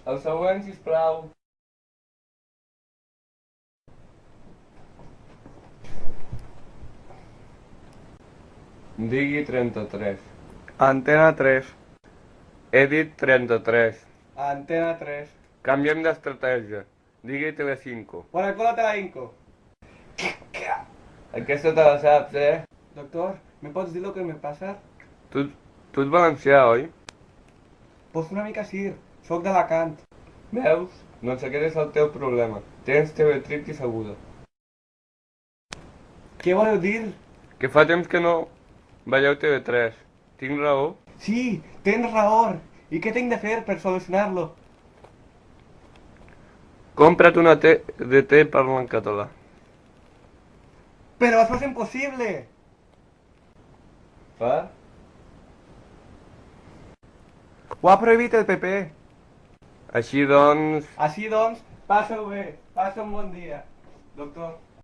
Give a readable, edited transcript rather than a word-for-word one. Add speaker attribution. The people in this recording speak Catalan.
Speaker 1: El següent, sisplau. Digui 33.
Speaker 2: Antena 3.
Speaker 1: He dit 33.
Speaker 2: Antena 3.
Speaker 1: Canviem d'estratègia. Digui Telecinco.
Speaker 2: Por el culo te la hinco.
Speaker 1: Aquesta te la saps, eh?
Speaker 2: Doctor, ¿me pots dir lo que me passa?
Speaker 1: Tu, tu ets valencià, oi?
Speaker 2: Pues una mica sí, soc d'Alacant.
Speaker 1: Veus? Doncs aquest és el teu problema. Tens teletritis aguda.
Speaker 2: Què voleu dir?
Speaker 1: Que fa temps que no veieu TV3. Tinc raó?
Speaker 2: Sí, tens raó. I què tinc de fer per solucionar-lo?
Speaker 1: Compra't una TDT parlant en català.
Speaker 2: Però això és impossible!
Speaker 1: Va?
Speaker 2: Ho ha prohibit el PP.
Speaker 1: Així doncs...
Speaker 2: Així doncs, passa-ho bé, passa un bon dia. Doctor.